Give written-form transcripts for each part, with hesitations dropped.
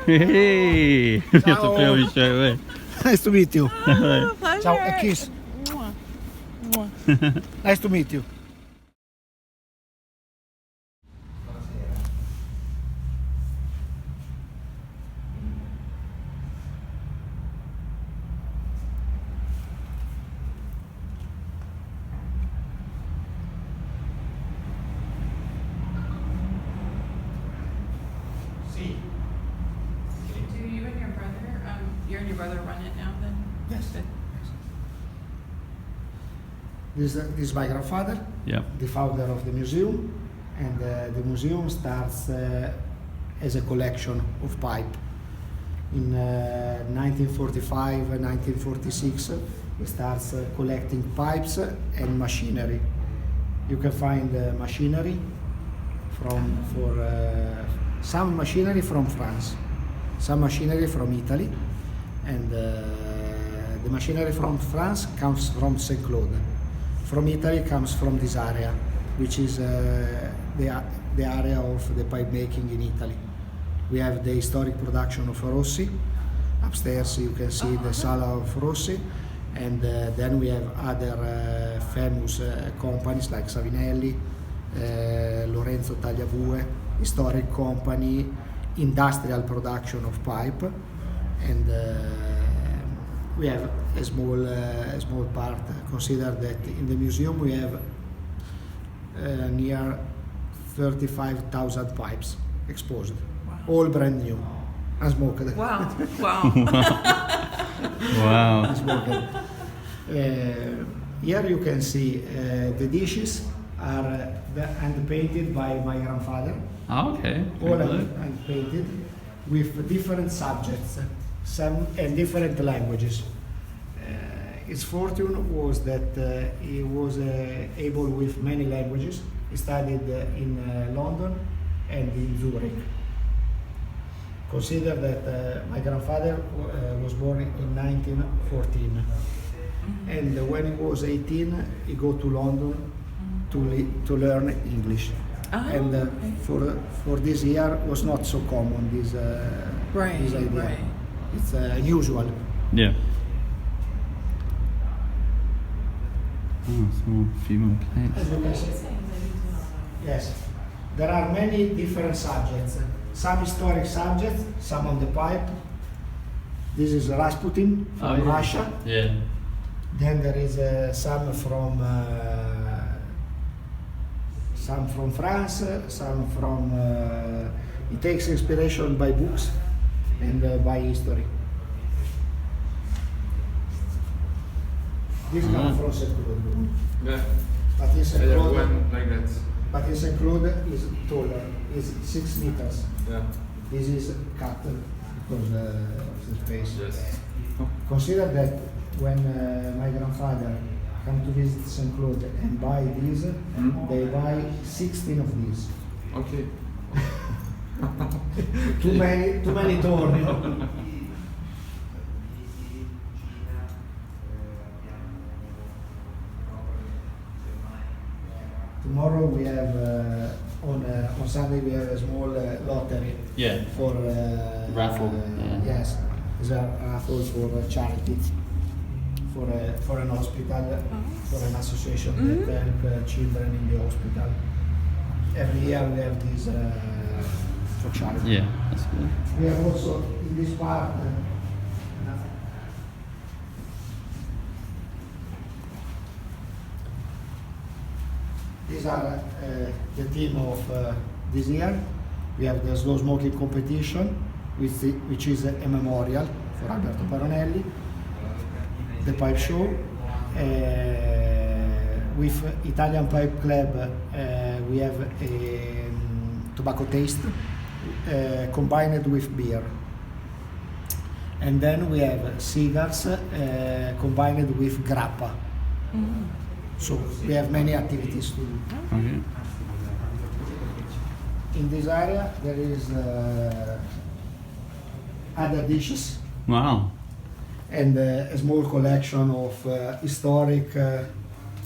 Hey! Jag tar på mig kör. Nice to meet you. Pleasure. Ciao, a kiss. Mwah. Mwah. Nice to meet you. Do you and your brother, you and your brother run it now then? Yes. Good. This is my grandfather, Yep. the founder of the museum, and the museum starts as a collection of pipe. In 1945 and 1946, we start collecting pipes and machinery. You can find machinery some machinery from France, some machinery from Italy, and the machinery from France comes from St. Claude. From Italy comes from this area, which is the area of the pipe making in Italy. We have the historic production of Rossi. Upstairs you can see the Sala of Rossi, and then we have other famous companies like Savinelli, Lorenzo Tagliavue, historic company, industrial production of pipe, and we have a small part. Consider that in the museum we have near 35,000 pipes exposed, all brand new, unsmoked. Wow. Wow. Wow. Unsmoked. Here you can see the dishes are hand painted by my grandfather. Okay. All Very good. hand painted with different subjects, some and different languages. His fortune was that he was able with many languages. He studied in London and in Zurich. Consider that my grandfather was born in 1914, and when he was 18, he go to London to learn English. And for this year was not so common this idea. Right. It's unusual. Yeah. Oh, small few more plates. As you can see. Yes, there are many different subjects. Some historic subjects, some on the pipe. This is Rasputin from Russia. Yeah. Then there is some from France, some from. It takes inspiration by books and by history. This comes from St. Claude. Yeah, But in St. I have Claude, one like that. but in St. Claude is taller, is 6 meters. Yeah, This is cut because of the space. yes. Consider that when my grandfather come to visit St. Claude and buy these, they buy 16 of these. Okay. Too many doors, you know. Tomorrow we have on Sunday we have a small lottery Yeah. for Raffle, yeah. Yes, it's a raffle for charity, for an hospital, for an association that help children in the hospital. Every year we have this for charity. Yeah, that's good. We have also in this part. These are the theme of this year. We have the slow smoking competition, which is a memorial for Alberto Paronelli. The pipe show. With Italian Pipe Club, we have a tobacco taste combined with beer. And then we have cigars combined with grappa. So we have many activities to do. Okay. In this area there is other dishes Wow. and a small collection of historic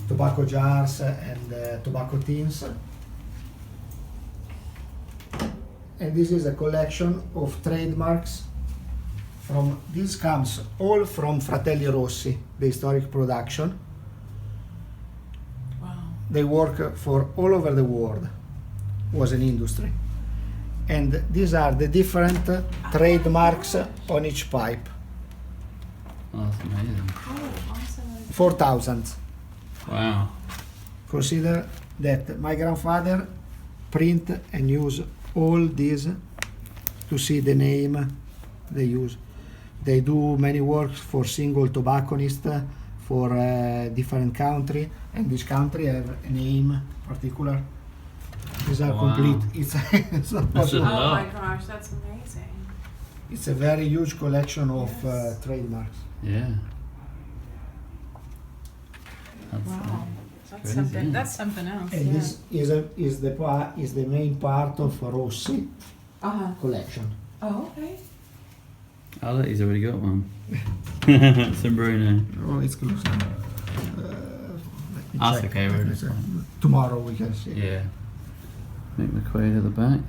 tobacco jars and tobacco tins. and this is a collection of trademarks. This comes all from Fratelli Rossi, the historic production. Wow. They work for all over the world. Was an industry, and these are the different trademarks on each pipe. Oh, that's amazing. Oh, awesome. 4,000. Wow. Consider that my grandfather print and use all these to see the name they use. They do many works for single tobacconist for different country, and this country have a name particular. These are Wow. complete. It's not That's possible. a Oh my lot. gosh, that's amazing. It's a very huge collection of Yes. trademarks. Yeah. That's, Wow. That's crazy, something. yeah. That's something else. And Yeah. this is the main part of Rossi Uh-huh. collection. Oh, okay. Ale, he's already got one. Some Bruno. Oh, it's close. That's okay, we're just fine. Tomorrow we can see. Yeah. Mick McQuaid at the back.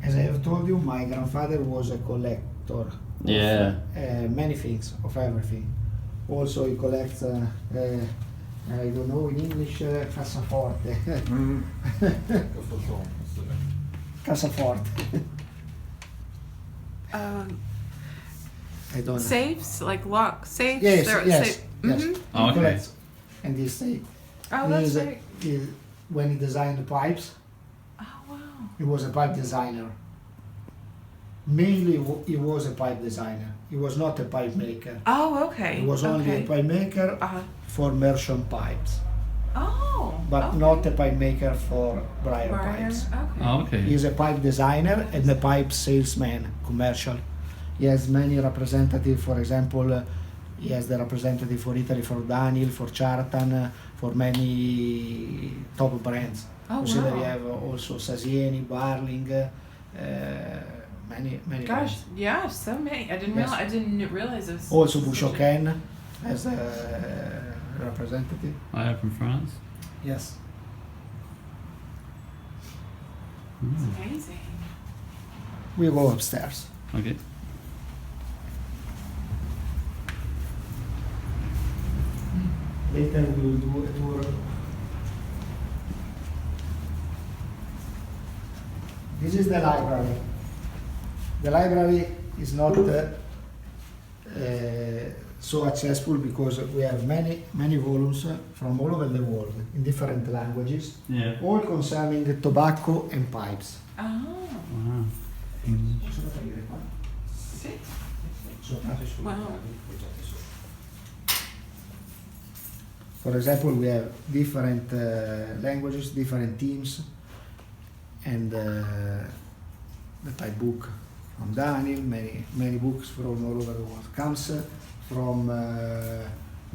As I have told you, my grandfather was a collector of Yeah. many things, of everything. Also, he collects, I don't know in English, cassaforte. Cassaforte. I don't know. Safes, like lock safes. Yes, They're yes, safe- yes. Mhm. Oh, He okay. collects. And he say, Oh, that's is a- great. when he designed the pipes, Oh, wow. he was a pipe designer. Mainly, he was a pipe designer. He was not a pipe maker. Oh, okay. He was only okay. a pipe maker Uh-huh. for merchant pipes, Oh. but okay. not a pipe maker for briar Briar, pipes. Okay. Oh, okay. He's a pipe designer and a pipe salesman, commercial. He has many representatives. For example, he has the representative for Italy, for Daniel, for Chartan, for many top brands. Oh, Consider wow. you have also Sasieni, Barling, many Gosh, brands. yeah, so many. I didn't Yes. realize. I didn't realize this. Also Bouchoken as a representative. I am from France. Yes. It's Mm. amazing. We go upstairs. Okay. Later we will do a tour. This is the library. The library is not so accessible because we have many volumes from all over the world in different languages, Yeah. all concerning tobacco and pipes. Oh. Wow. Wow. For example, we have different languages, different teams, and the pipe book from Daniel, many books from all over the world. Comes from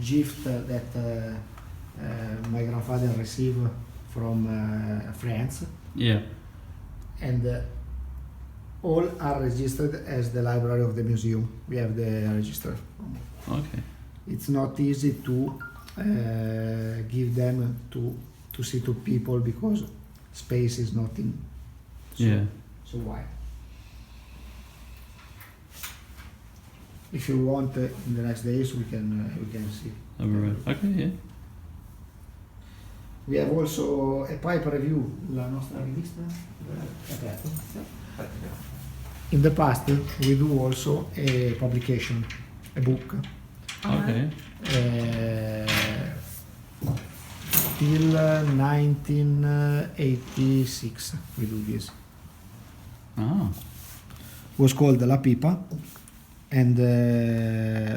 gift that my grandfather received from France, Yeah. and all are registered as the library of the museum. We have the register. Okay. It's not easy to give them to see to people because space is not in Yeah. so wide. If you want, in the next days we can see. Okay, yeah. We have also a pipe review, la nostra rivista. Aperto. In the past, we do also a publication, a book. Okay. Till 1986 we do this. Oh. Was called La Pipa and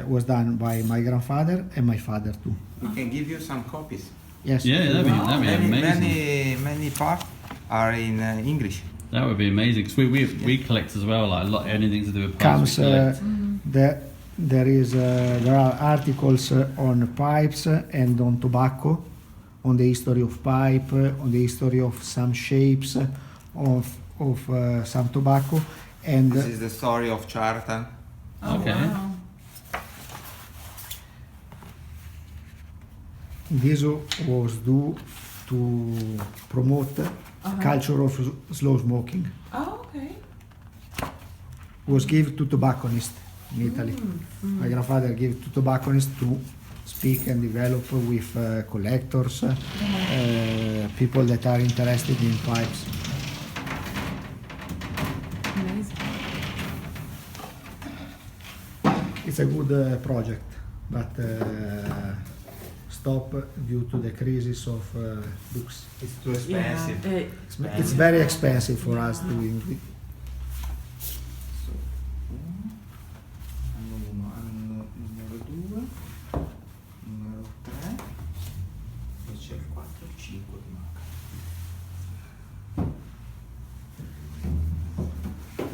was done by my grandfather and my father too. We can give you some copies. Yes. Yeah, that'd be amazing. Many parts are in English. That would be amazing because we collect as well, like a lot anything to do with pipes. Comes we collect. there are articles on pipes and on tobacco, on the history of pipe, on the history of some shapes of some tobacco, and This is the story of Chartan. Oh, Okay. wow. this was due to promote culture of slow smoking. Oh, okay. Was given to tobacconists in Italy. My grandfather gave to tobacconists to speak and develop with collectors, people that are interested in pipes. Amazing. It's a good project, but stop due to the crisis of books. It's too expensive. Yeah, It's very expensive for us doing it. Anno 1, anno numero 2, numero 3 e c'è il 4 e il 5 che manca.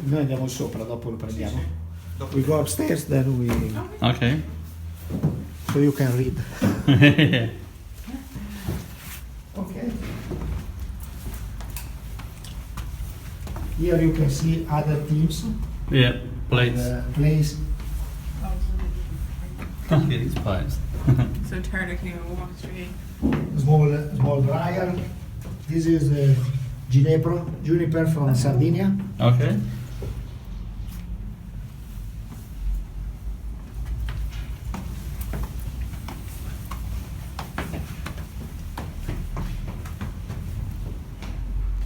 Noi andiamo sopra, dopo lo prendiamo. Sì, sì. Dopo We go upstairs, then we Okay. so you can read. Yeah. Okay. Here you can see other teams. Yeah, plates. Plays. Look at these pipes. So Turner can even walk straight. Small briar. This is juniper from Sardinia. Okay.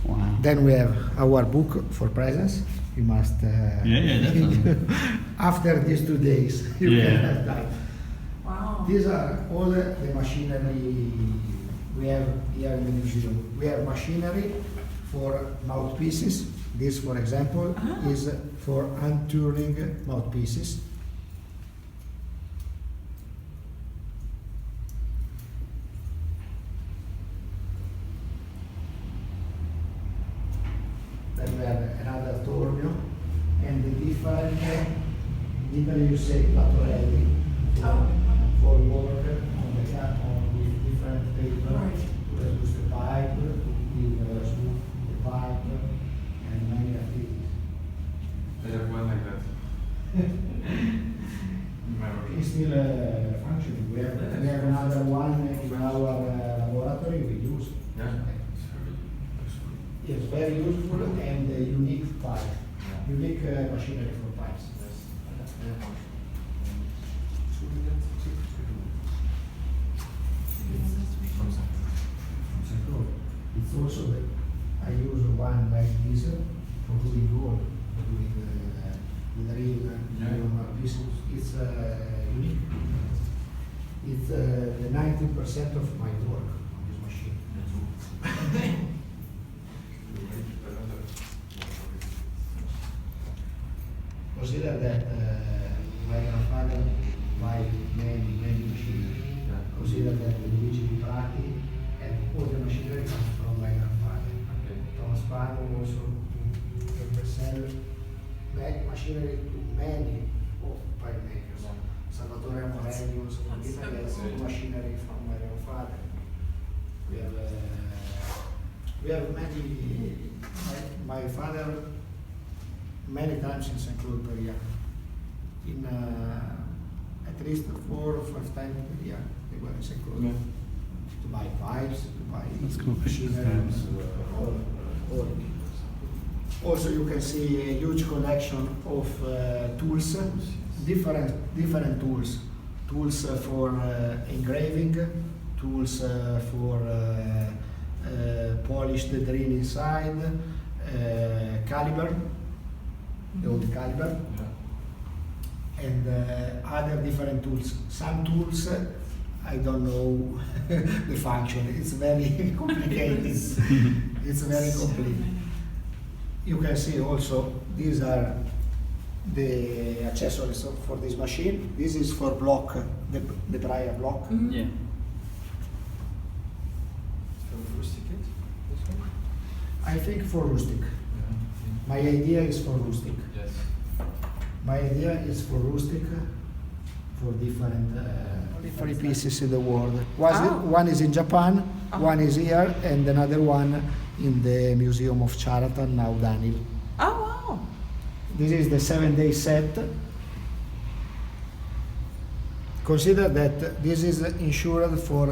Wow. Then we have our book for presents. You must. Yeah, definitely. After these 2 days, you Yeah. can have that. Wow. These are all the machinery we have here in the museum. We have machinery for mouthpieces. This, for example, is for hand-turning mouthpieces. Then we have another tornio, and the different, in Italy you say Paronelli, for work on the with different paper, Right. to reduce the pipe, to give smooth the pipe, and many activities. I have one like that. It's still functioning. We have another one in our laboratory we use. Yeah. It's very useful and unique pipe, unique machinery for pipes. It's also that I use one like this for doing gold, for doing the drill, pieces. It's unique. It's the 90% of my work on this machine. Consider that my grandfather buy many machinery. Consider that the Luigi Prati and all the machinery comes from my grandfather. Thomas Pano also sell machinery to many pipe makers. Salvatore Amorelli also from That's so Italy has cool. machinery from my grandfather. We have many. My father many times in St. Claude per year. In at least 4 or 5 times per year they were in St. Claude to buy pipes, to buy That's cool. machinery, all. Also, you can see a huge collection of tools, different tools. Tools for engraving, tools for polish the drill inside, caliber, the old caliber, and other different tools. Some tools I don't know the function. It's very complicated. It's very complete. You can see also these are the accessories for this machine. This is for block, the briar block. Yeah. I think for rustic. My idea is for rustic. Yes. My idea is for rustic, for different pieces in the world. One is in Japan, one is here, and another one in the Museum of Charlatan, now Daniel. Oh, wow. This is the 7-day set. Consider that this is insured for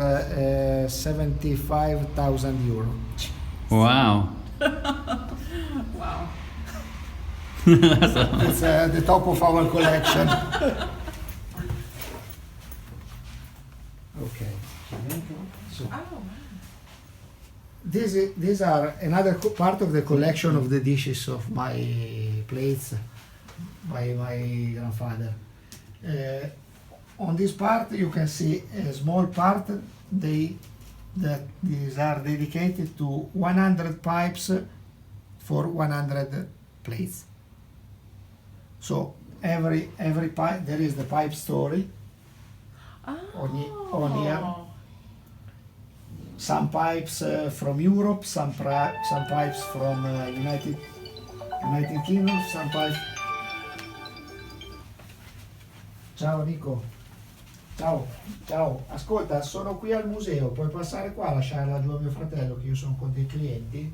75,000 euro. Wow. Wow. It's the top of our collection. Okay. So Oh, wow. these are another part of the collection of the dishes of my plates by my grandfather. On this part you can see a small part that these are dedicated to 100 pipes for 100 plates. So every pipe, there is the pipe story on here. Some pipes from Europe, some pipes from United Kingdom, some pipes. Ciao Nico. Ciao, ciao. Ascolta, sono qui al museo, puoi passare qua a lasciarla giù a mio fratello che io sono con dei clienti?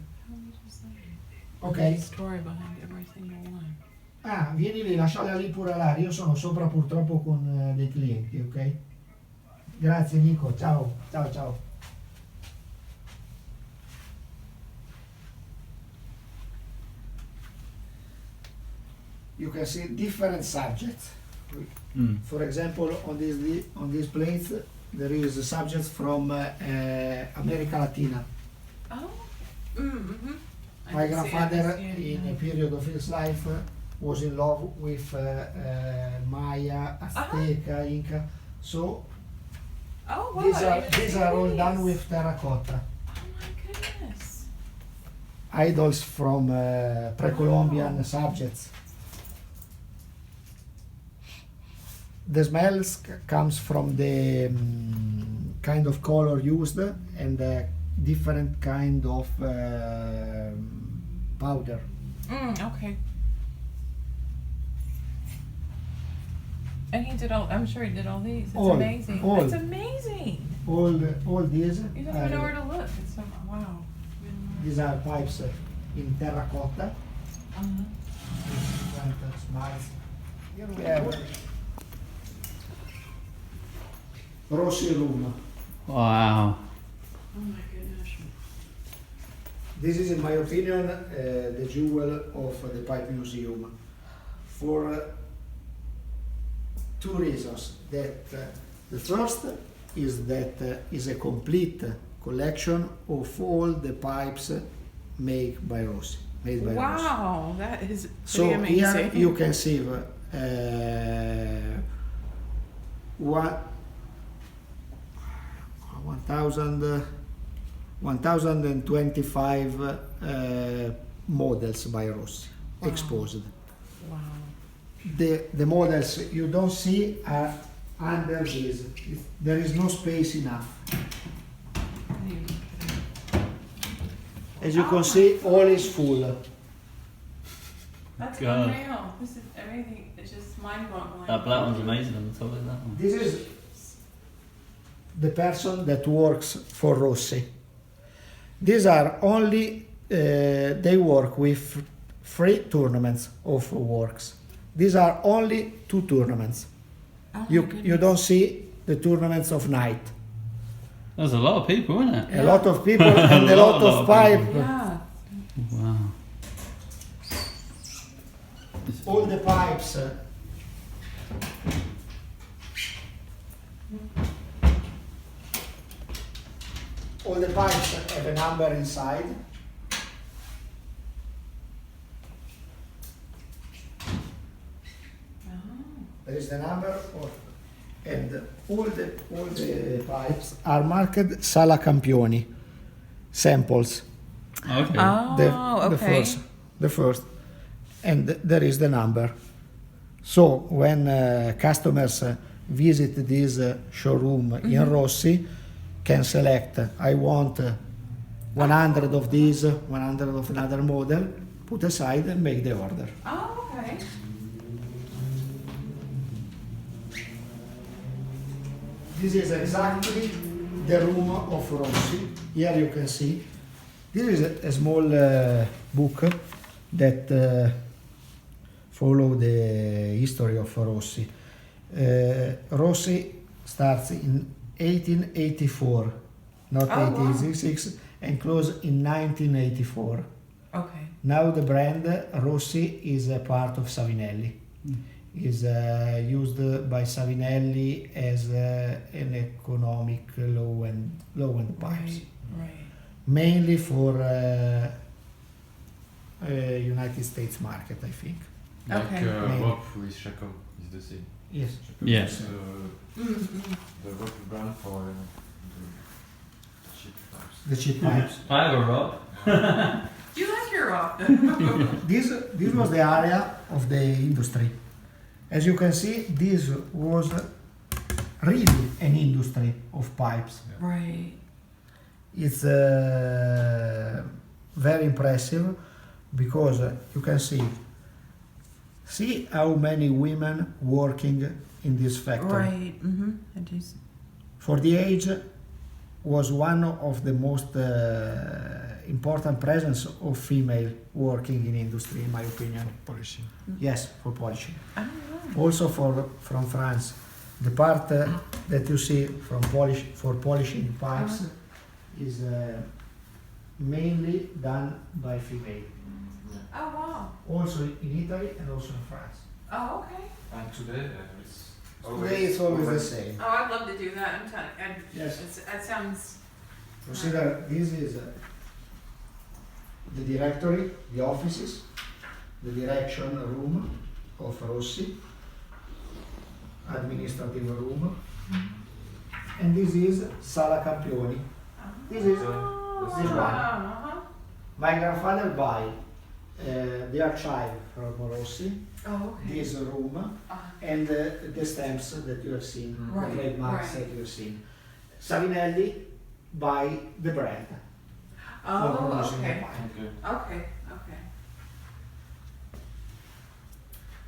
Ok? Story behind every single one. Ah, vieni lì, lasciala lì pure là, io sono sopra purtroppo con dei clienti, ok? Grazie Nico, ciao, ciao, ciao. You can see different subjects. For example, on these plates, there is subjects from America Latina. Oh. Mm-hmm. My grandfather, in a period of his life, was in love with Maya, Azteca, Inca. So Oh, wow. these are all done with terracotta. Oh my goodness. Idols from pre-Columbian subjects. The smells comes from the kind of color used and the different kind of powder. Okay. And he did I'm sure he did all these. It's amazing. all. It's amazing. All these You don't even know where to look. It's so, wow. these are pipes in terracotta. Uh-huh. Different smells. Here we have Rossi room. Wow. Oh my goodness. This is, in my opinion, the jewel of the Pipe Museum for two reasons. That the first is that is a complete collection of all the pipes made by Rossi. Wow, that is So pretty amazing. here you can see 1,025 models by Rossi exposed. Wow. The models you don't see are under this. There is no space enough. As you can see, all is full. That's God. unreal. This is everything. It's just mind-boggling. That black one's amazing on the top of that one. This is the person that works for Rossi. These are only, they work with 3 tournaments of works. These are only 2 tournaments. Oh my You goodness. don't see the tournaments of night. There's a lot of people, isn't it? A lot of people and a lot of pipe. Yeah. Wow. All the pipes. All the pipes have a number inside. Oh. There is the number of, and all the pipes are marked Sala Campioni samples. Okay. Oh, okay. The first, and there is the number. So when customers visit this showroom in Rossi, can select, I want 100 of these, 100 of another model, put aside and make the order. Oh, okay. This is exactly the room of Rossi. Here you can see. This is a small book that follow the history of Rossi. Rossi starts in 1884, not Oh, wow. 1886, and closed in 1984. Okay. Now the brand Rossi is a part of Savinelli. Is used by Savinelli as an economic low-end pipes, Right. mainly for United States market, I think. Like Okay. Maybe. rope with Chaco is the same. Yes. Yes. Mm-hmm. The rope brand for the cheap pipes. The cheap pipes. I have a rope. Do you like your rock? This was the area of the industry. As you can see, this was really an industry of pipes. Right. It's very impressive because you can see how many women working in this factory. Right. Mm-hmm. I do. For the age, was one of the most important presence of female working in industry, in my opinion. Polishing. Yes, for polishing. I don't know. Also from France, the part that you see for polishing pipes is mainly done by female. Oh wow. Also in Italy and also in France. Oh okay. And today it's Today it's always the same. Oh, I'd love to do that. I'm telling. Yes. That sounds. Consider this is the directory, the offices, the direction room of Rossi, administrative room, and this is Sala Campioni. This is this one. Uh-huh. My grandfather buy the archive from Rossi, Oh okay. this room, and the stamps that you have seen, Right, the trademarks right. that you have seen. Savinelli buy the brand. for Oh producing the okay. pipe. okay. Okay. Okay.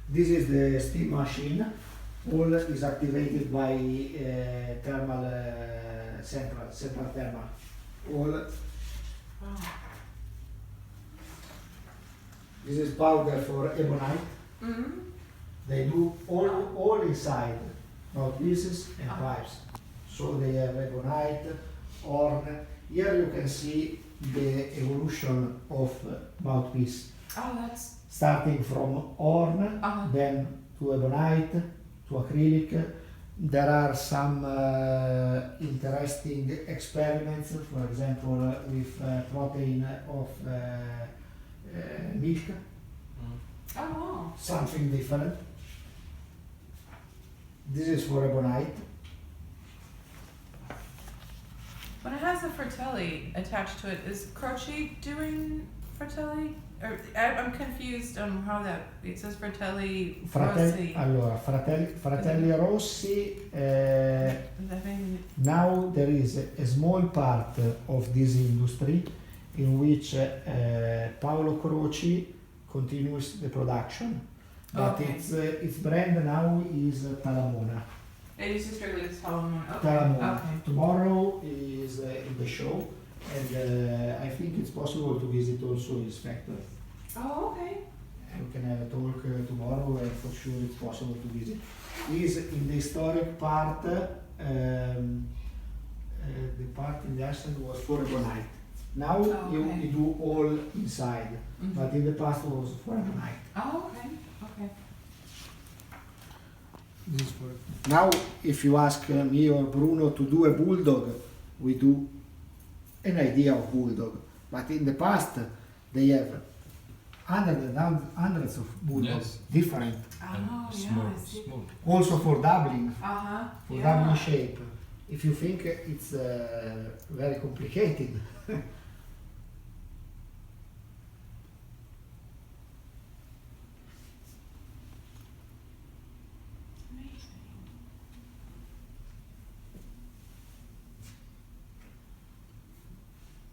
This is the steam machine. All is activated by thermal central thermal. All. Wow. This is powder for ebonite. Mm-hmm. They do all inside, mouthpieces and pipes. So they have ebonite, horn. Here you can see the evolution of mouthpiece, Oh, that's. starting from horn, then to ebonite, to acrylic. There are some interesting experiments, for example, with protein of milk, Oh wow. something different. This is for ebonite. When it has the Fratelli attached to it, is Croce doing Fratelli? Or I'm confused on how that. It says Fratelli Rossi. Allora, Fratelli Rossi, Does that mean? now there is a small part of this industry in which Paolo Croci continues the production, but Okay. its brand now is Talamona. It used to strictly just tell them. Okay. Talamona. Okay. Tomorrow is in the show, and I think it's possible to visit also his factory. Oh, okay. We can have a talk tomorrow, and for sure it's possible to visit. He's in the historic part. The part in the ascent was for ebonite. Now Oh, you okay. do all inside, Mhm. but in the past was for ebonite. Oh, okay. Okay. Now, if you ask me or Bruno to do a bulldog, we do an idea of bulldog. But in the past, they have hundreds of bulldogs, Yes. different. Oh, yeah. Small, I see. small. Also for doubling, Uh-huh. for Yeah. doubling shape. If you think it's very complicated. Amazing.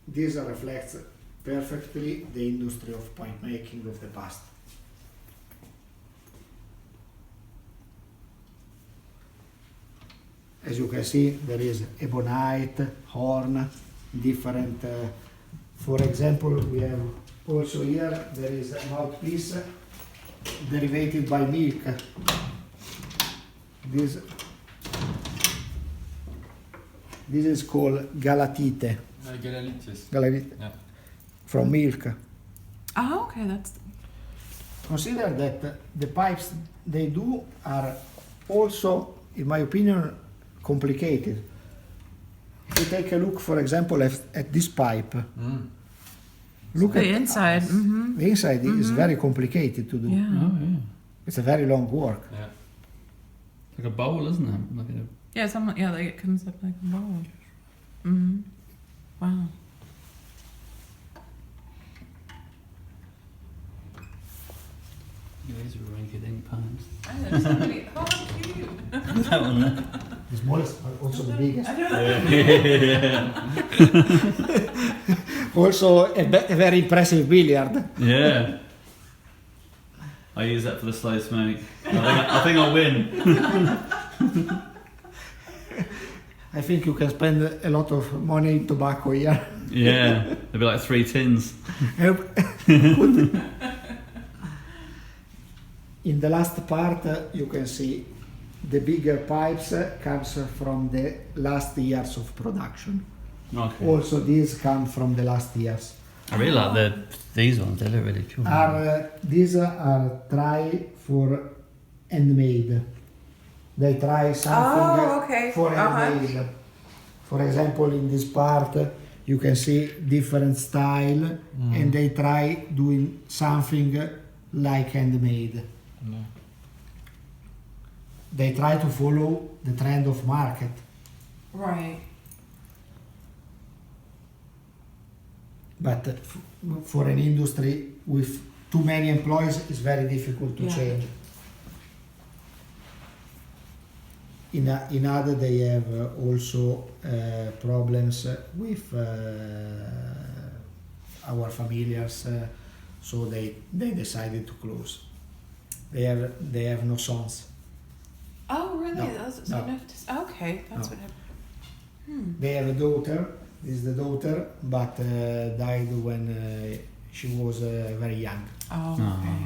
This reflects perfectly the industry of pipe making of the past. As you can see, there is ebonite, horn, different. For example, we have also here there is a mouthpiece derivated by milk. This This is called galatite. Galarite, yes. Galarite Yeah. from milk. Oh, okay, that's. Consider that the pipes they do are also, in my opinion, complicated. If you take a look, for example, at this pipe, look The at inside. Mm-hmm. the inside is very complicated to do. Yeah. Oh, yeah. It's a very long work. Yeah. It's like a bowl, isn't it? Like a, Yeah, yeah, like it comes up like a bowl. Mm-hmm. Wow. these are rinky-dink pipes. I know somebody. Oh, cute. That one there. The smallest, but also the biggest. I know. Also a very impressive billiard. Yeah. I use that for the slow smoke. I think I'll win. I think you can spend a lot of money in tobacco here. Yeah. There'll be like 3 tins. In the last part, you can see the bigger pipes comes from the last years of production. Okay. Also, these come from the last years. I really like these ones. They look really cool. These are try for handmade. They try something Oh, okay. for handmade. For example, in this part, you can see different style, and they try doing something like handmade. They try to follow the trend of market. Right. But for an industry with too many employees, it's very difficult to Yeah. change. In other, they have also problems with our familiars, so they decided to close. They have no sons. Oh, really? No, Those, no. Okay, that's No. what happened. Hmm. They have a daughter. This is the daughter, but died when she was very young. Oh, Oh. okay.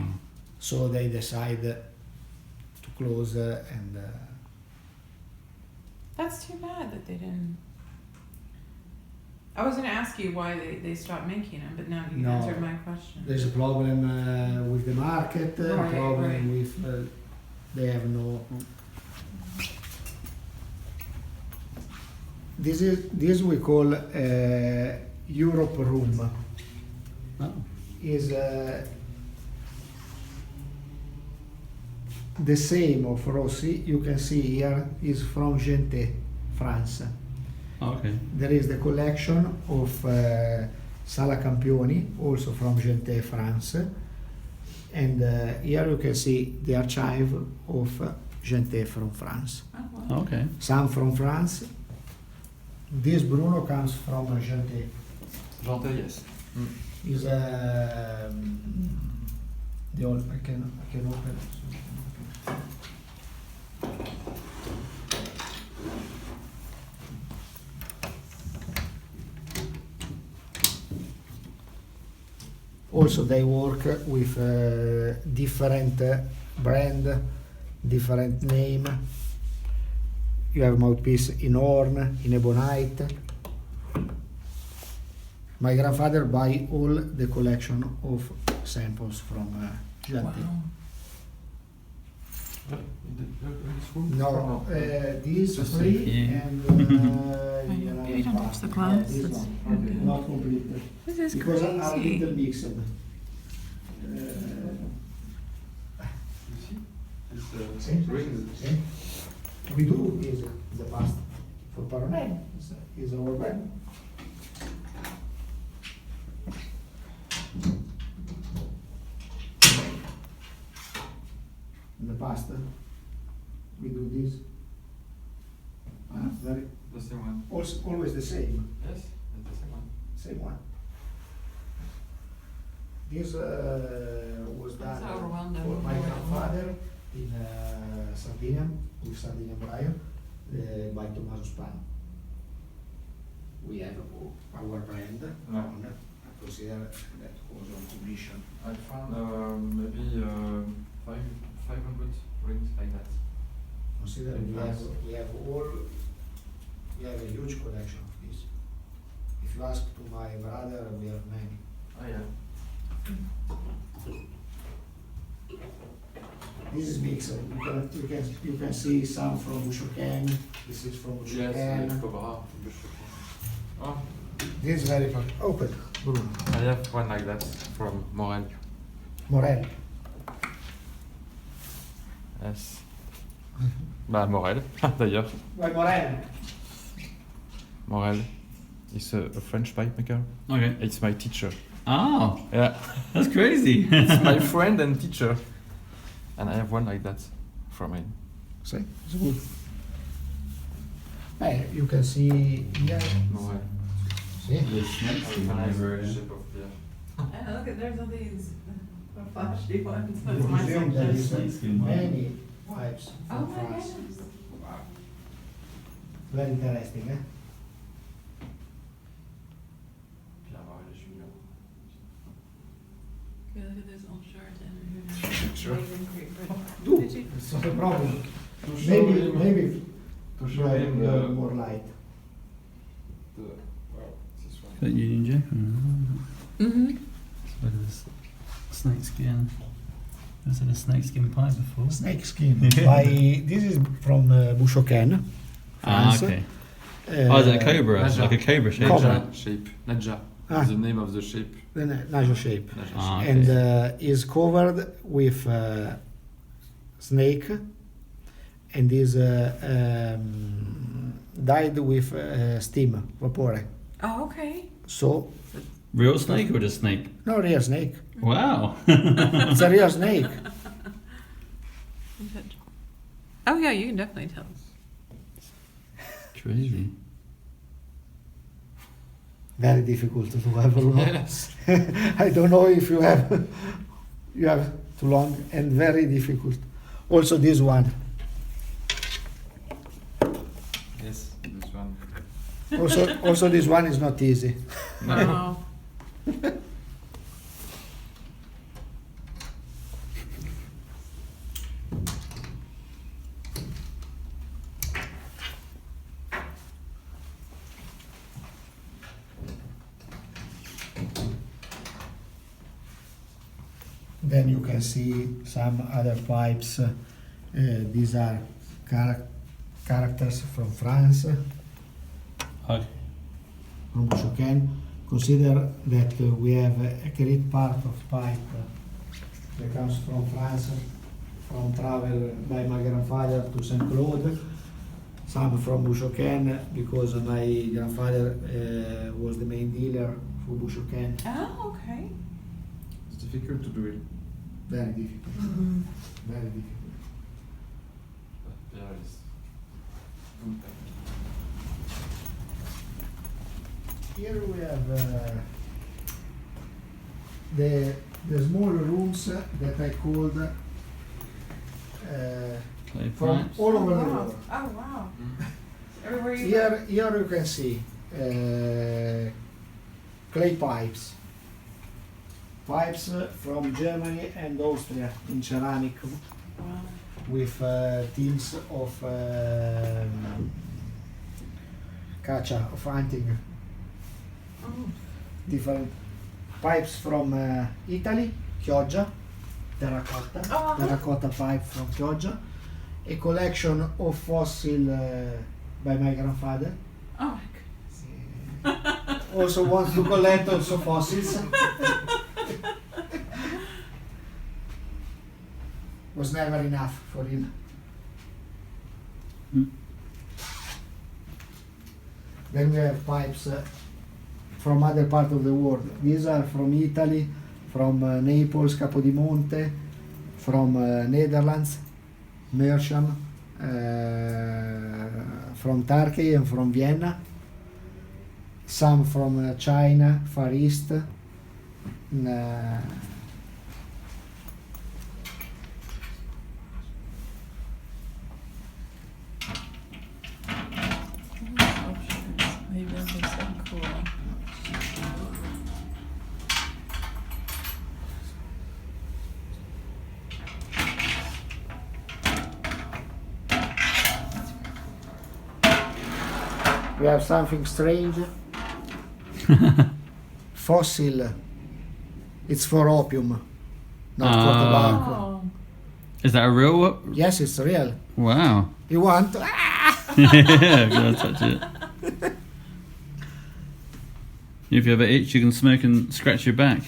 So they decided to close and. That's too bad that they didn't. I was going to ask you why they stopped making them, but now you No. answered my question. There's a problem with the market, a Right, problem right. with they have no. This we call Europe room. Oh. Is the same of Rossi. You can see here is from Gente, France. Okay. There is the collection of Sala Campioni, also from Gente, France. And here you can see the archive of Gente from France. Oh, wow. Okay. Some from France. This Bruno comes from Gente. J'entends, yes. Is the old. I can open. Also, they work with different brand, different name. You have mouthpiece in horn, in ebonite. My grandfather buy all the collection of samples from Gente. Wow. No, these Just three yeah. and Maybe don't touch the glass. this That's- one. okay. Not completely. This is Because are a crazy. little mixed. You see? It's Same. rings. Same. We do is the past for Paronelli. Is our brand. In the past, we do this. Very The same one. also always the same. Yes, it's the same one. Same one. This was done That's overwhelmed them. for my grandfather in Sardinia, with Sardinian Brian, by Tommaso Spano. We have our brand on. I consider that was on commission. I found maybe 500 rings like that. Consider In we France. have all we have a huge collection of this. If you ask to my brother, we have many. Oh yeah. This is mixed. You can see some from Bushoken. This is from Bushoken. Cobra. Oh, This is very open. Bruno. I have one like that from Morel. Morel. Yes. Bah, Morel, d'ailleurs. Why Morel? Morel is a French pipe maker. Okay. It's my teacher. Oh, Yeah. that's crazy. It's my friend and teacher. And I have one like that from him. See, it's good. You can see here. Morel. See? The snakes in my library. Shape of the And look at, there's all these flashy ones. In That's the my museum there is suggestion. many pipes Oh from my France. goodness. Very interesting, eh? Pierre Morel et Julien. Okay, look at this old shirt and Sure. Do. Did you? It's not a problem. To show him, Maybe to show him more light. well, this one. Got Union Jack. Mm-hmm. Look at this snake skin. I've seen a snake skin pipe before. Snake skin. This is from Bushoken. Ah, France. okay. Oh, is it a cobra? Naja. Like a cobra shape? Cobra. Nadja shape. Nadja. Ah. Is the name of the shape. The Najo shape. Nadja Ah, shape. okay. And is covered with snake and is dyed with steam, vapore. Oh, okay. So, Real snake or just snake? no real snake. Wow. It's a real snake. Oh yeah, you can definitely tell. Crazy. Very difficult to have. Yes. I don't know if you have too long and very difficult. Also this one. Yes, this one. Also this one is not easy. Wow. Then you can see some other pipes. These are characters from France, Okay. from Bushoken. Consider that we have a great part of pipe that comes from France, from travel by my grandfather to Saint Claude. Some from Bushoken because my grandfather was the main dealer for Bushoken. Oh, okay. It's difficult to do it. Very difficult. Very difficult. But Pierre is Here we have the small rooms that I called Clay from pipes. all over the wow. world. Oh wow. Everywhere you Here you can see clay pipes. Pipes from Germany and Austria in ceramic go. Wow. with teams of caccia, of hunting. Oh. Different pipes from Italy, Chioggia, terracotta, Oh. terracotta pipe from Chioggia, a collection of fossil by my grandfather. Oh my goodness. Also wants to collect also fossils. Was never enough for him. Mm. Then we have pipes from other part of the world. These are from Italy, from Naples, Capodimonte, from Netherlands, Meerschaum, from Turkey and from Vienna. Some from China, Far East. Maybe this is so cool. We have something strange. Fossil. It's for opium, not for tobacco. Oh. Is that a real one? Yes, it's real. Wow. You want? Yeah, gotta touch it. If you have an itch, you can smoke and scratch your back.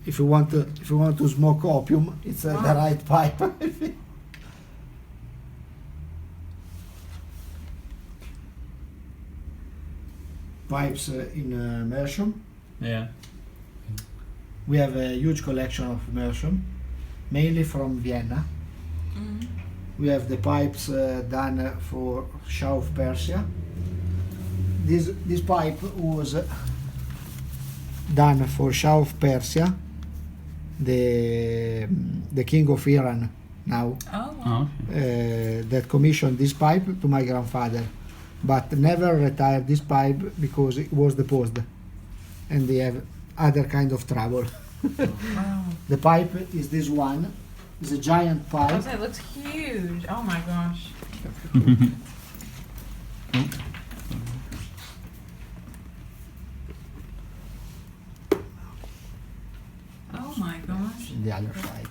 If you want to smoke opium, it's the right pipe. Pipes in Mersum. Yeah. We have a huge collection of Mersum, mainly from Vienna. Mm. We have the pipes done for Shah of Persia. This pipe was done for Shah of Persia, the king of Iran now. Oh. Oh, okay. That commissioned this pipe to my grandfather, but never retired this pipe because it was deposed, and they have other kind of trouble. Wow. The pipe is this one. It's a giant I was pipe. saying, it looks huge. Oh my gosh. Oh my gosh. The other side.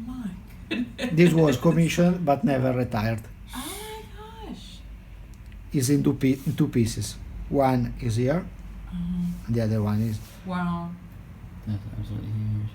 My goodness. This was commissioned but never retired. Oh my gosh. It's in two pieces. One is here, and the other one is. Wow. That's absolutely huge.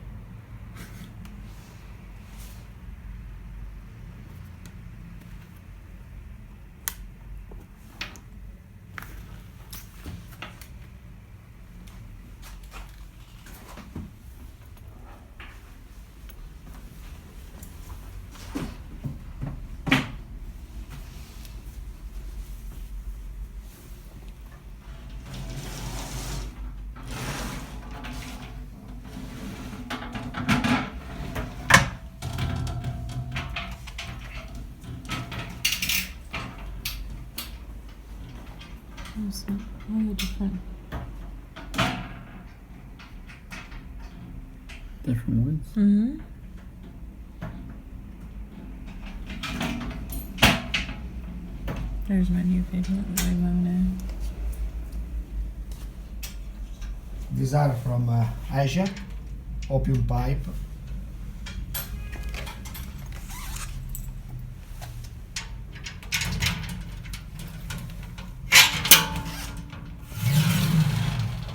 All the different. Different woods. Mm-hmm. There's my new favorite, the lemon. These are from Asia, opium pipe.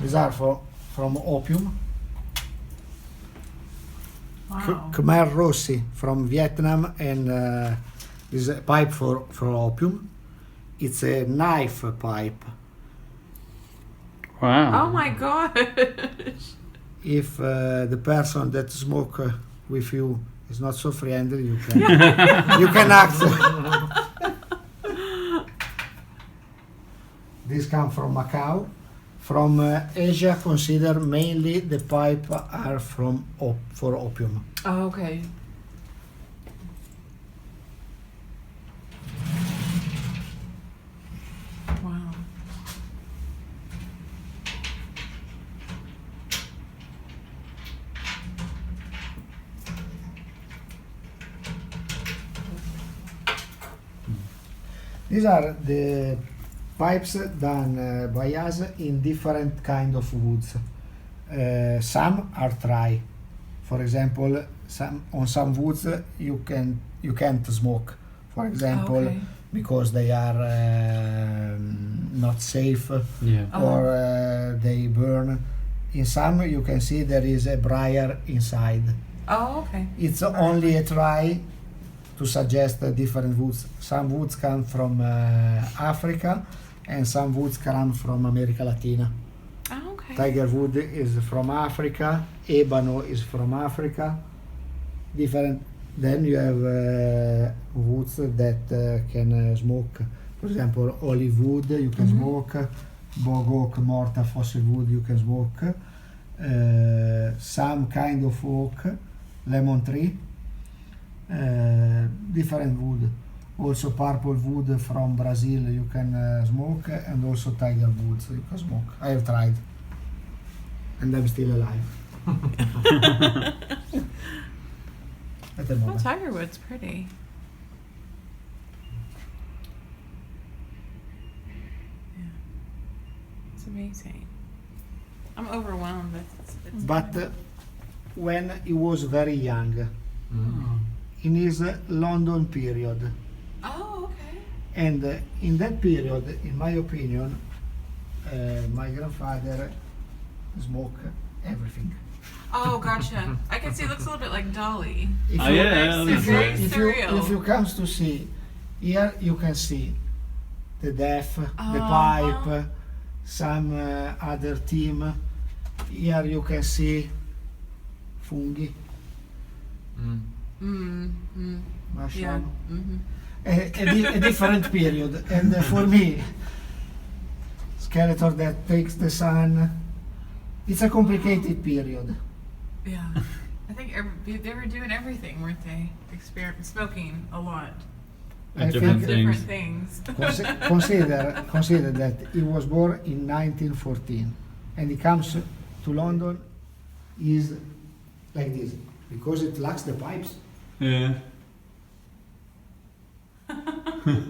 These are from opium. Wow. Khmer Rossi from Vietnam, and this is a pipe for opium. It's a knife pipe. Wow. Oh my gosh. If the person that smoke with you is not so friendly, you can you can act. This come from Macau. From Asia, consider mainly the pipe are from for opium. Oh, okay. Wow. These are the pipes done by us in different kind of woods. Some are dry. For example, on some woods you can't smoke. For example, Okay. because they are not safe, Yeah. or they burn. In some you can see there is a briar inside. Oh, okay. It's only a try to suggest different woods. Some woods come from Africa, and some woods come from America Latina. Oh, okay. Tiger wood is from Africa, ebano is from Africa. Different. Then you have woods that can smoke. For example, olive wood you can smoke. Bog oak, mortar, fossil wood you can smoke. Some kind of oak, lemon tree. Different wood. Also purple wood from Brazil you can smoke, and also tiger woods you can smoke. I have tried, and I'm still alive. At the Oh, moment. Tiger Wood's pretty. amazing. I'm overwhelmed. It's But when he was very young, in his London period, oh, okay. and in that period, in my opinion, my grandfather smoked everything. Oh, gotcha. I can see it looks a little bit like Dolly. If Oh, you- yeah, It's very if surreal. you comes to see, here you can see the deaf, the Uh-huh. pipe, some other team. Here you can see fungi, Yeah. mushroom. Mm-hmm. A different period, and for me, skeleton that takes the sun. It's a complicated period. Yeah. I think they were doing everything, weren't they? Smoking a lot. I Different think things. Different things. consider that he was born in 1914, and he comes to London. Is like this because it lacks the pipes. Yeah.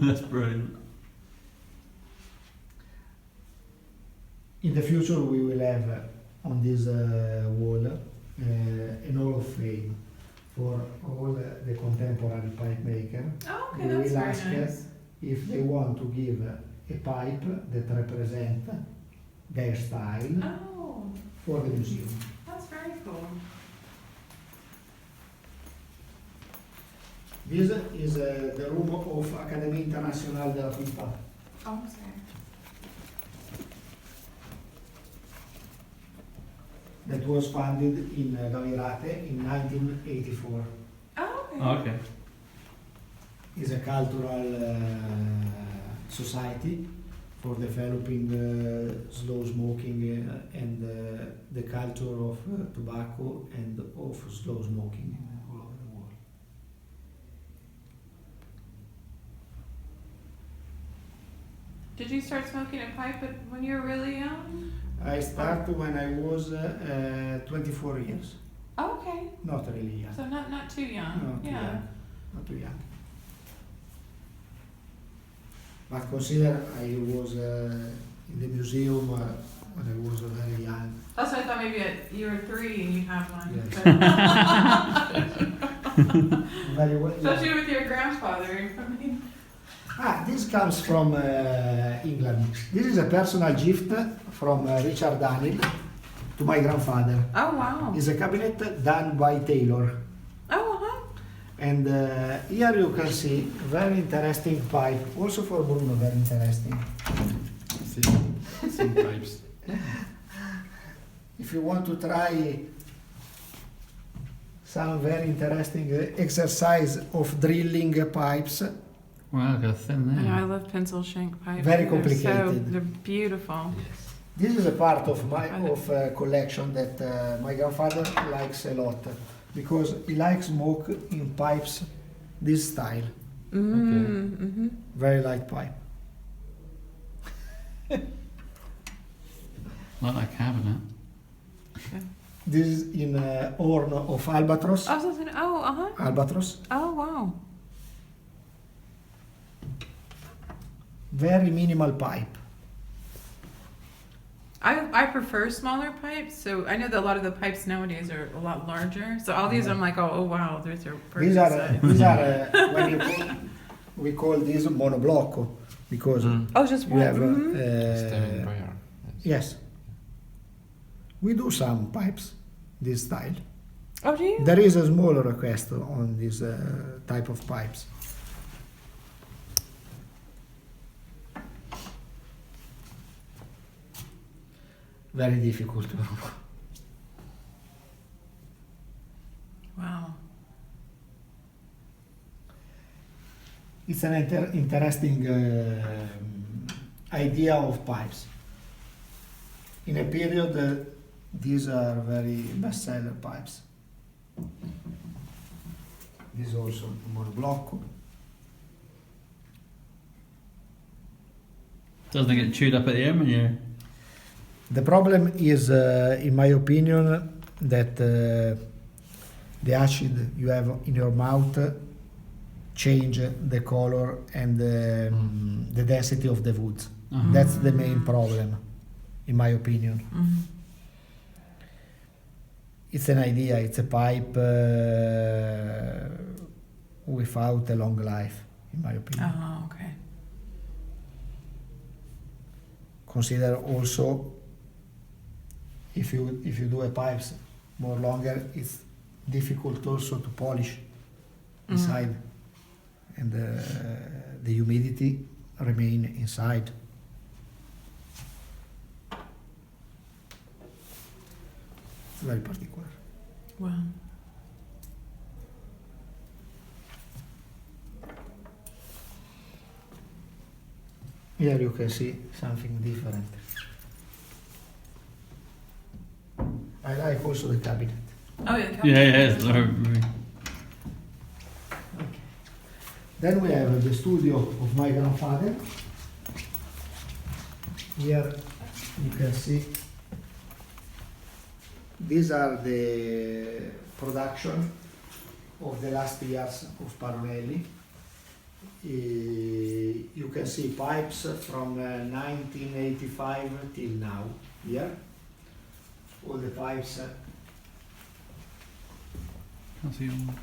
That's brilliant. In the future, we will have on this wall an Hall of Fame for all the contemporary pipe maker. Oh, okay, We that's will very ask nice. if they want to give a pipe that represent their style Oh, for the museum. that's very cool. This is the room of Académie Internationale de la Pipa. Oh, I'm sorry. That was founded in Gavirate in 1984. Oh, okay. Oh, okay. Is a cultural society for developing slow smoking and the culture of tobacco and of slow smoking all over the world. Did you start smoking a pipe when you were really young? I started when I was 24 years. Oh, okay. Not really young. So not too young. Not too yeah. young. Not too young. But consider I was in the museum when I was very young. Also, I thought maybe you were 3 and you have one. Yes. But- Very well. Especially with your grandfather. I mean, This comes from England. This is a personal gift from Richard Daniel to my grandfather. oh, wow. It's a cabinet done by Taylor. Oh, uh-huh. And here you can see very interesting pipe. Also for Bruno, very interesting. See, some pipes. If you want to try some very interesting exercise of drilling pipes, Wow, got a thin I know, I there. love pencil shank pipes. Very They're complicated. They're beautiful. this is a part of my collection that my grandfather likes a lot because he likes smoke in pipes this style, Mm-hmm. very light pipe. Like that cabinet. This is in horn of albatross. Oh, so uh-huh. Albatross, Oh, wow. very minimal pipe. I prefer smaller pipes, so I know that a lot of the pipes nowadays are a lot larger. So all these, I'm like, oh wow, these are perfect These are size. when we call this monoblocco because Oh, just you one. have Staring fire. yes. We do some pipes this style. Oh, do you? There is a smaller request on this type of pipes. Very difficult. Wow. It's an interesting idea of pipes. In a period, these are very bestseller pipes. This is also monoblocco. Doesn't it get chewed up at the end when you... The problem is, in my opinion, that the acid you have in your mouth change the color and the density of the wood. Uh-huh. That's the main problem, in my opinion. Mm-hmm. It's an idea, it's a pipe without a long life, in my opinion. Oh, okay. Consider also if you do a pipes more longer, it's difficult also to polish inside, and the humidity remain inside. It's very particular. Wow. Here you can see something different. I like also the cabinet. Oh, yeah. Yeah, it's very. Then we have the studio of my grandfather. Here you can see these are the production of the last years of Paronelli. You can see pipes from 1985 till now here. All the pipes. Can't see all.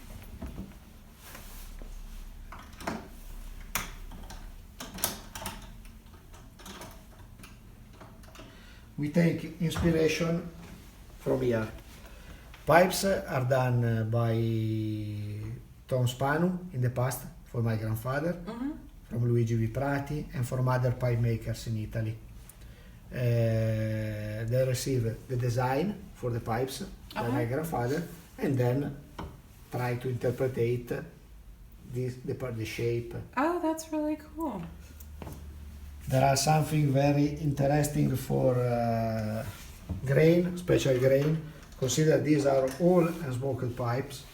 We take inspiration from here. Pipes are done by Tom Spanu in the past for my grandfather, Mm-hmm. from Luigi Viprati, and from other pipe makers in Italy. They receive the design for the pipes by my grandfather, and then try to interpret the shape. Oh, that's really cool. There are something very interesting for grain, special grain. Consider these are all unsmoked pipes.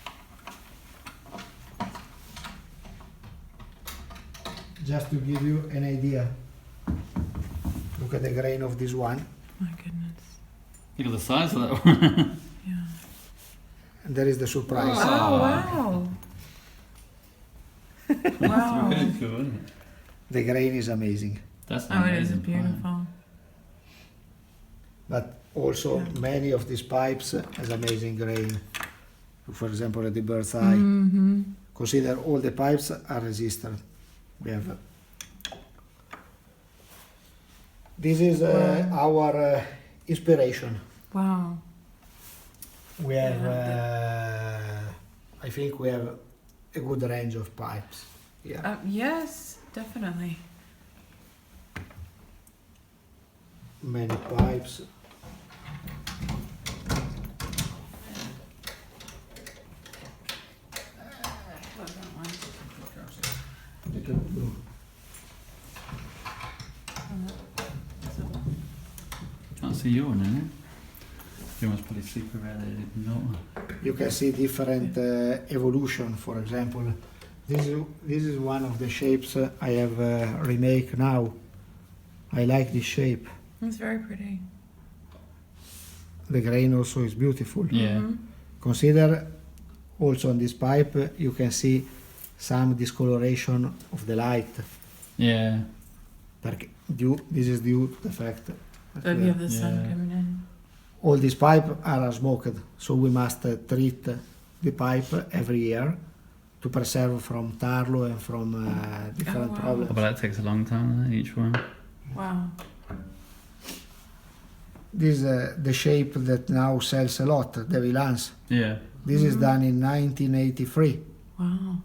Just to give you an idea, look at the grain of this one. My goodness. Look at the size of that one. Yeah. And there is the surprise. Oh, wow. Wow. Really cool, isn't it? The grain is amazing. That's Oh, it is amazing pipe. beautiful. But also many of these pipes has amazing grain. For example, at the bird's eye. Mm-hmm. Consider all the pipes are resistant. We have. This is our inspiration. Wow. We have, I think we have a good range of pipes. Yeah. Yes, definitely. Many pipes. Can't see your one, innit? You must probably super rare that it didn't know. You can see different evolution. For example, this is one of the shapes I have remake now. I like this shape. It's very pretty. The grain also is beautiful. Yeah. Mhm. Consider also on this pipe you can see some discoloration of the light. Yeah. This is due to the fact that That you have the sun Yeah. coming in. all these pipes are smoked, so we must treat the pipe every year to preserve from tarlo and from different wow. Oh, problems. but that takes a long time, each one. Wow. This is the shape that now sells a lot, the Vilans. Yeah. This is done in 1983. Wow.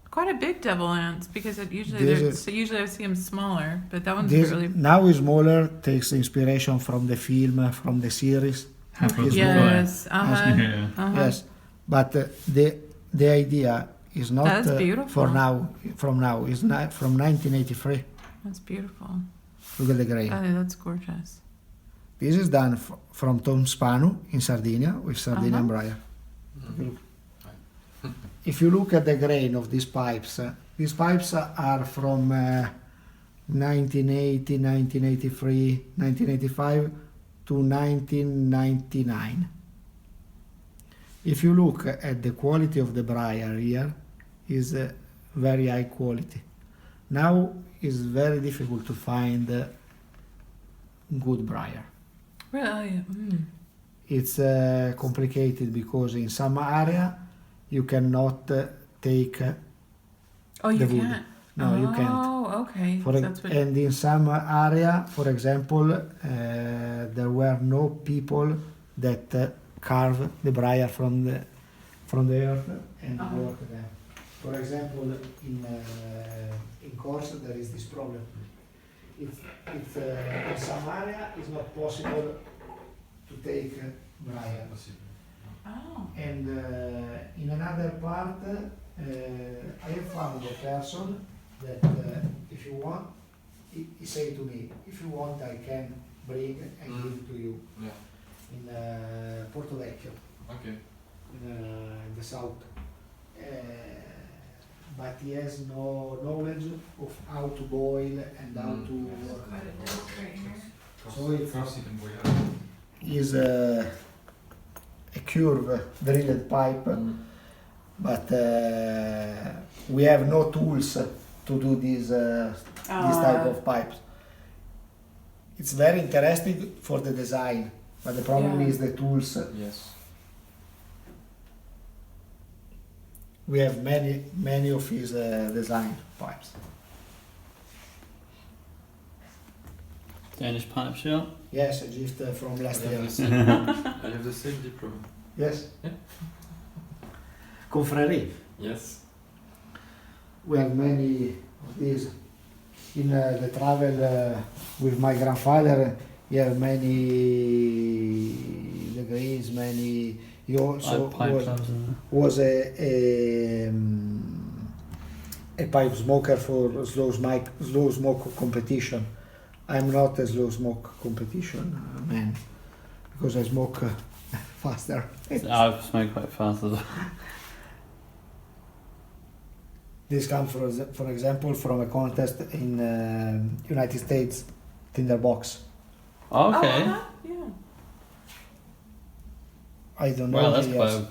Quite a big double ants because it usually This they're- is- so usually I see them smaller, but that one's This really now is smaller, takes inspiration from the film, from the series. Happens yes. Uh-huh. Yeah. Uh-huh. Yes, but the idea is not That's beautiful. for now. From now, is not from 1983. That's beautiful. Look at the grain. Oh, that's gorgeous. This is done from Tom Spanu in Sardinia with Sardinian briar. If you look at the grain of these pipes are from 1980, 1983, 1985 to 1999. If you look at the quality of the briar here, is very high quality. Now it's very difficult to find good briar. Really? Mm. It's complicated because in some area you cannot take Oh, you the wood. can't. No, you can't. Oh, okay. For So e- that's what. and in some area, for example, there were no people that carve the briar from the earth and Uh-huh. work there. For example, in course there is this problem. It's in some area it's not possible to take briar, Oh. and in another part I have found a person that if you want, he say to me, if you want I can bring and give to you Yeah. in Porto Vecchio, Okay. in the south. But he has no knowledge of how to boil and how to work. Quite a disc right here. So it's is a curve drilled pipe, but we have no tools to do this type of pipes. It's very interesting for the design, but the problem Yeah. is the tools. Yes. We have many of his design pipes. Danish pipe shop. Yes, a gift from last year. I have the same diploma. Yes. Yeah. Confrérie. Yes. We have many of these. In the travel with my grandfather, he have many degrees, many. He also Pipe clubs and was a pipe smoker for slow smoke competition. I'm not a slow smoke competition man because I smoke faster. I smoke quite fast as well. This comes for example from a contest in United States, Tinderbox. Oh, Okay. uh-huh. Yeah. I don't know. Well, that's the quite years.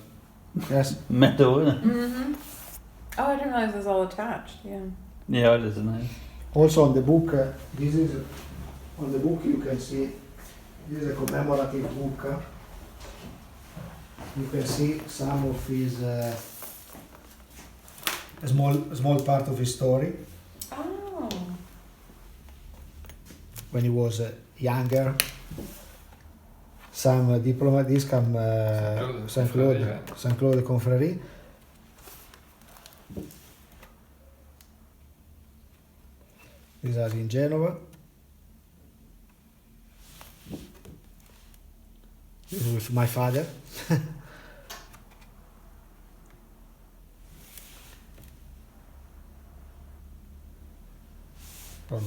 a Yes. medal, isn't it? Mm-hmm. Oh, I didn't realize it was all attached. Yeah. Yeah, it is, isn't it? Also on the book, this is on the book you can see. This is a commemorative book. You can see some of his a small part of his story Oh. when he was younger. Some diploma. This come Saint Claude Confrérie. These are in Genova. This is with my father. From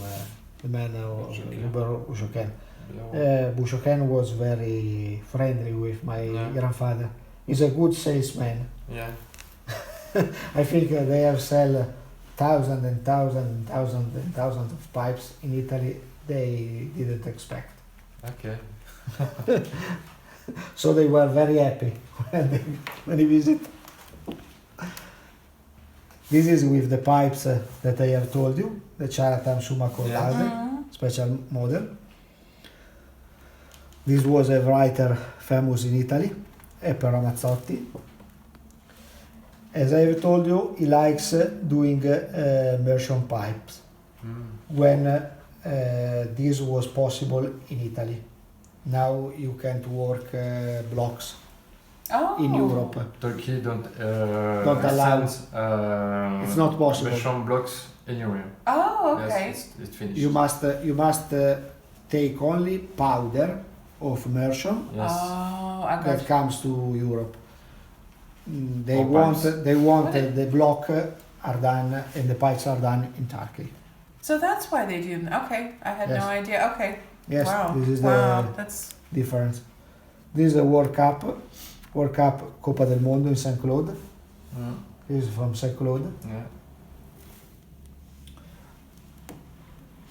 the man of Bouchoken. Bouchoken was very friendly with my grandfather. He's a good salesman. Yeah. I think they have sell thousands and thousands of pipes in Italy they didn't expect. Okay. So they were very happy when he visit. This is with the pipes that I have told you, the Charatan Summa Cordate, Mhm. special model. This was a writer famous in Italy, Però Mazzotti. As I have told you, he likes doing merchant pipes when this was possible in Italy. Now you can't work blocks Oh. in Europe. Turkey don't allow. send It's not possible. machine blocks anywhere. Oh, okay. Yes, it's finished. You must take only powder of merchant Yes. Oh, I got that you. comes to Europe. They Or want pipes. the block are done and the pipes are done in Turkey. So that's why they do. Okay, I had Yes. no idea. Okay. Yes, Wow. this is Wow. the That's. difference. This is a World Cup Coppa del Mondo in Saint Claude. This is from Saint Claude. Yeah.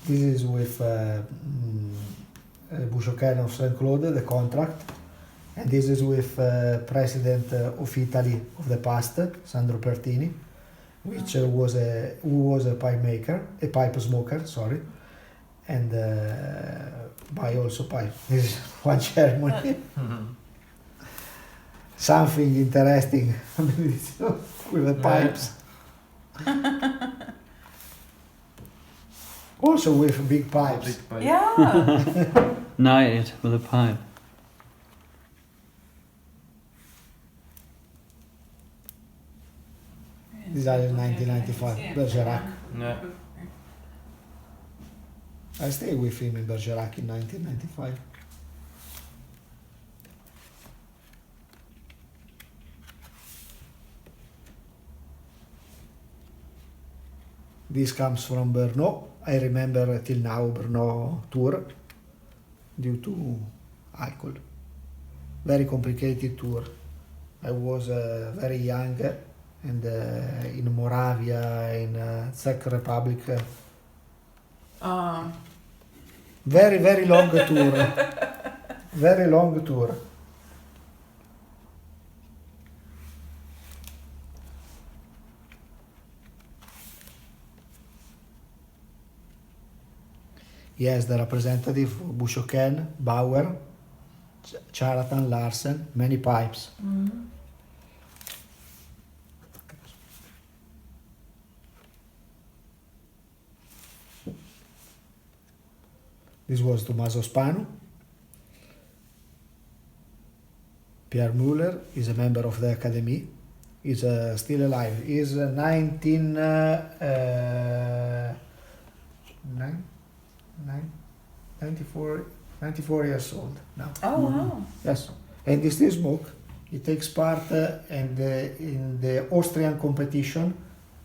This is with Bouchoken of Saint Claude, the contract. And this is with President of Italy of the past, Sandro Pertini, which who was a pipe maker, a pipe smoker, sorry. and buy also pipe. This is one ceremony. Something interesting with the pipes. Also with big pipes. Big pipe. Yeah. Knighted with a pipe. These are in 1995, Bergerac. Yeah. I stayed with him in Bergerac in 1995. This comes from Brno. I remember till now Brno tour due to alcohol. Very complicated tour. I was very young and in Moravia, in Czech Republic. Very, very long tour. Very long tour. Yes, the representative, Bushoken, Bauer, Charlatan, Larsen, many pipes. This was Tommaso Spanu. Pierre Muller is a member of the Academy. He's still alive. He's 94 years old now. Oh wow. Yes, and he still smoke. He takes part in the Austrian competition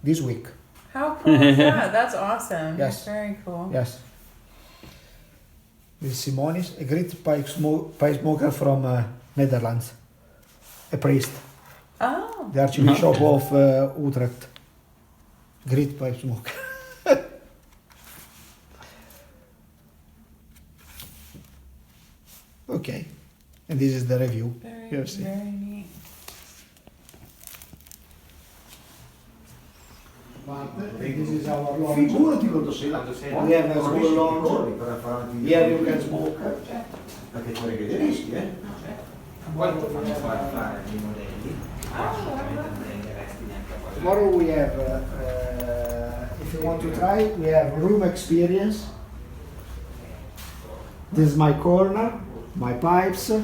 this week. How cool is that? That's awesome. Yes. Very cool. Yes. This is Simonis, a great pipe smoker from Netherlands, a priest, Oh. the Archbishop of Utrecht. Great pipe smoker. Okay, and this is the review. Very, Yes. very neat. This is our lounge. Figurati quando sei là. We have a small lounge. Per fare avanti. Here you can smoke. Perché poi che rischi, eh? Quanto fanno fare i modelli? Tomorrow we have, if you want to try, we have room experience. This is my corner, my pipes, a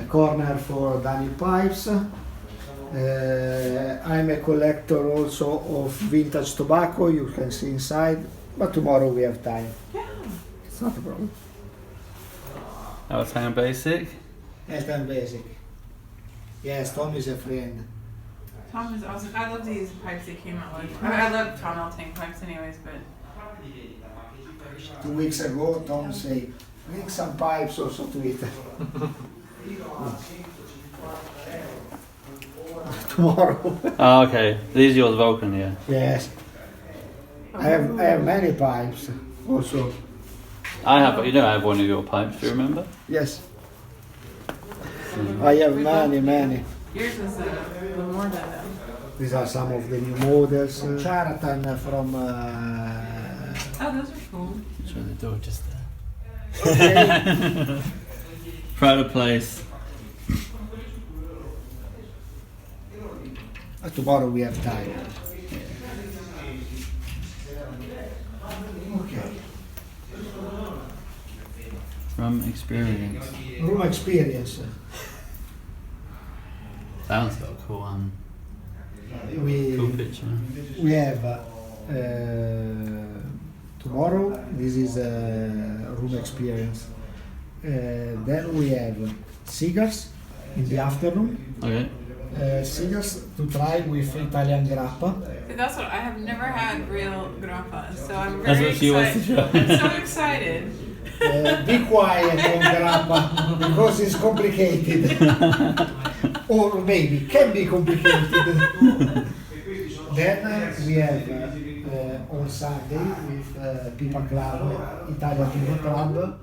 corner for Daniel pipes. I'm a collector also of vintage tobacco, you can see inside, but tomorrow we have time. Yeah. It's not a problem. That was Town Basic. Yes, I'm basic. Yes, Tom is a friend. Tom is awesome. I love these pipes they came out with. I mean, I love Tom tank pipes anyways, but 2 weeks ago, Tom said, bring some pipes also to it. Tomorrow. Oh, okay. These are yours, Vulcan, yeah. Yes. I have many pipes also. I have, but you don't have one of your pipes, do you remember? Yes. I have many. yours is the more than These are some of the new models. Charlatan from. Oh, those are cool. Show the door just there. Okay. Proud of place. Tomorrow we have time. Okay. From experience. Room experience. That one's got a cool cool We picture. we have tomorrow. This is room experience. Then we have cigars in the afternoon. Okay. Cigars to try with Italian grappa. See, that's what I have never had real grappa, so I'm That's very what she wants to excited. try. I'm so excited. Be quiet on grappa because it's complicated. Or maybe can be complicated. Then we have on Sunday with Pipa Club, Italian Pipa Club,